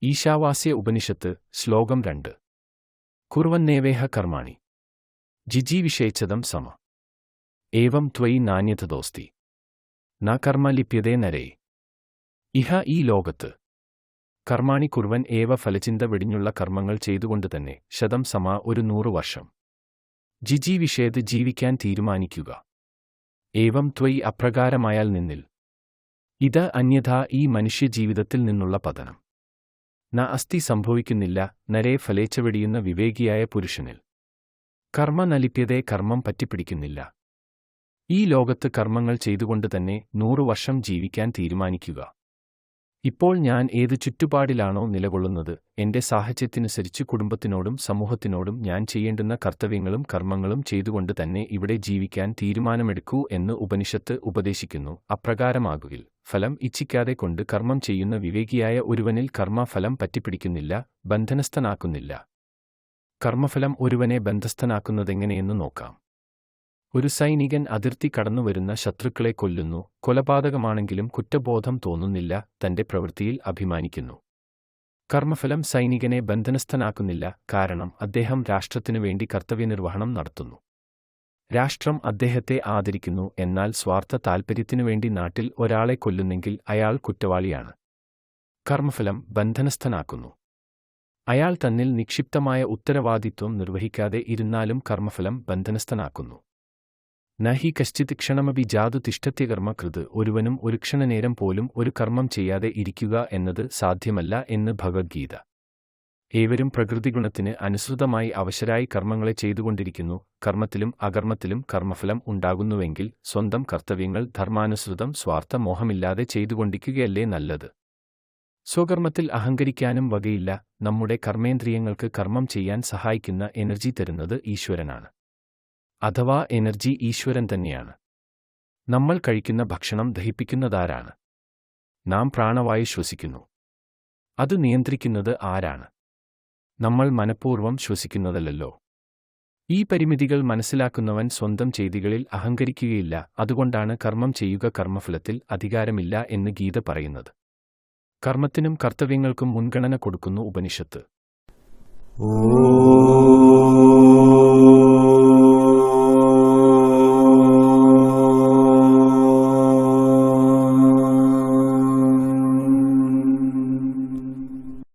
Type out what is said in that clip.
ഈശാവാസ്യ ഉപനിഷത്ത് ശ്ലോകം 2 കുർവന്നേവേഹ കർമാണി ജിജീവിഷേച്ഛതം സമ ഏവം ത്വയി നാന്യതദോസ്തി ന കർമ്മ ലിപ്യതേ നരേ ഇഹ ഈ ലോകത്ത് കർമാണി കുർവൻ ഏവ ഫലചിന്ത വെടിഞ്ഞുള്ള കർമ്മങ്ങൾ ചെയ്തുകൊണ്ട് തന്നെ ശതം സമ ഒരു 100 വർഷം ജിജീവിഷേത് ജീവിക്കാൻ തീരുമാനിക്കുക ഏവം ത്വയി അപ്രകാരമായാൽ നിന്നിൽ ഇത് അന്യഥാ ഈ മനുഷ്യജീവിതത്തിൽ നിന്നുള്ള പതനം ന അസ്ഥി സംഭവിക്കുന്നില്ല നരേ ഫലേച്ഛ വെടിയുന്ന വിവേകിയായ പുരുഷനിൽ കർമ്മ നലിപ്യതേ കർമ്മം പറ്റിപ്പിടിക്കുന്നില്ല ഈ ലോകത്ത് കർമ്മങ്ങൾ ചെയ്തുകൊണ്ട് തന്നെ 100 വർഷം ജീവിക്കാൻ തീരുമാനിക്കുക ഇപ്പോൾ ഞാൻ ഏത് ചുറ്റുപാടിലാണോ നിലകൊള്ളുന്നത് എന്റെ സാഹചര്യത്തിനനുസരിച്ച് കുടുംബത്തിനോടും സമൂഹത്തിനോടും ഞാൻ ചെയ്യേണ്ടുന്ന കർത്തവ്യങ്ങളും കർമ്മങ്ങളും ചെയ്തുകൊണ്ട് തന്നെ ഇവിടെ ജീവിക്കാൻ തീരുമാനമെടുക്കൂ എന്ന് ഉപനിഷത്ത് ഉപദേശിക്കുന്നു അപ്രകാരമാകുകിൽ ഫലം ഇച്ഛിക്കാതെ കൊണ്ട് കർമ്മം ചെയ്യുന്ന വിവേകിയായ ഒരുവനിൽ കർമ്മഫലം പറ്റിപ്പിടിക്കുന്നില്ല ബന്ധനസ്ഥനാക്കുന്നില്ല കർമ്മഫലം ഒരുവനെ ബന്ധസ്ഥനാക്കുന്നതെങ്ങനെയെന്ന് നോക്കാം ഒരു സൈനികൻ അതിർത്തി കടന്നുവരുന്ന ശത്രുക്കളെ കൊല്ലുന്നു കൊലപാതകമാണെങ്കിലും കുറ്റബോധം തോന്നുന്നില്ല തന്റെ പ്രവൃത്തിയിൽ അഭിമാനിക്കുന്നു കർമ്മഫലം സൈനികനെ ബന്ധനസ്ഥനാക്കുന്നില്ല കാരണം അദ്ദേഹം രാഷ്ട്രത്തിനു വേണ്ടി കർത്തവ്യനിർവഹണം നടത്തുന്നു രാഷ്ട്രം അദ്ദേഹത്തെ ആദരിക്കുന്നു എന്നാൽ സ്വാർത്ഥ താൽപര്യത്തിനു വേണ്ടി നാട്ടിൽ ഒരാളെ കൊല്ലുന്നെങ്കിൽ അയാൾ കുറ്റവാളിയാണ് കർമ്മഫലം ബന്ധനസ്ഥനാക്കുന്നു അയാൾ തന്നിൽ നിക്ഷിപ്തമായ ഉത്തരവാദിത്വം നിർവഹിക്കാതെ ഇരുന്നാലും കർമ്മഫലം ബന്ധനസ്ഥനാക്കുന്നു നഹി കശ്ചിത് ക്ഷണമപി ജാതു തിഷ്ഠത്യകർമ്മ കൃത് ഒരുവനും ഒരു ക്ഷണനേരം പോലും ഒരു കർമ്മം ചെയ്യാതെ ഇരിക്കുക എന്നത് സാധ്യമല്ല എന്ന് ഭഗവത്ഗീത ഏവരും പ്രകൃതിഗുണത്തിന് അനുസൃതമായി അവശരായി കർമ്മങ്ങളെ ചെയ്തുകൊണ്ടിരിക്കുന്നു കർമ്മത്തിലും അകർമ്മത്തിലും കർമ്മഫലം ഉണ്ടാകുന്നുവെങ്കിൽ സ്വന്തം കർത്തവ്യങ്ങൾ ധർമാനുസൃതം സ്വാർത്ഥ മോഹമില്ലാതെ ചെയ്തുകൊണ്ടിരിക്കുകയല്ലേ നല്ലത് സ്വകർമ്മത്തിൽ അഹങ്കരിക്കാനും വകയില്ല നമ്മുടെ കർമ്മേന്ദ്രിയങ്ങൾക്ക് കർമ്മം ചെയ്യാൻ സഹായിക്കുന്ന എനർജി തരുന്നത് ഈശ്വരനാണ് അഥവാ എനർജി ഈശ്വരൻ തന്നെയാണ് നമ്മൾ കഴിക്കുന്ന ഭക്ഷണം ദഹിപ്പിക്കുന്നതാരാണ് നാം പ്രാണവായു ശ്വസിക്കുന്നു അത് നിയന്ത്രിക്കുന്നത് ആരാണ് നമ്മൾ മനഃപൂർവ്വം ശ്വസിക്കുന്നതല്ലോ ഈ പരിമിതികൾ മനസ്സിലാക്കുന്നവൻ സ്വന്തം ചെയ്തികളിൽ അഹങ്കരിക്കുകയില്ല അതുകൊണ്ടാണ് കർമ്മം ചെയ്യുക കർമ്മഫലത്തിൽ അധികാരമില്ല എന്ന് ഗീത പറയുന്നത് കർമ്മത്തിനും കർത്തവ്യങ്ങൾക്കും മുൻഗണന കൊടുക്കുന്നു ഉപനിഷത്ത്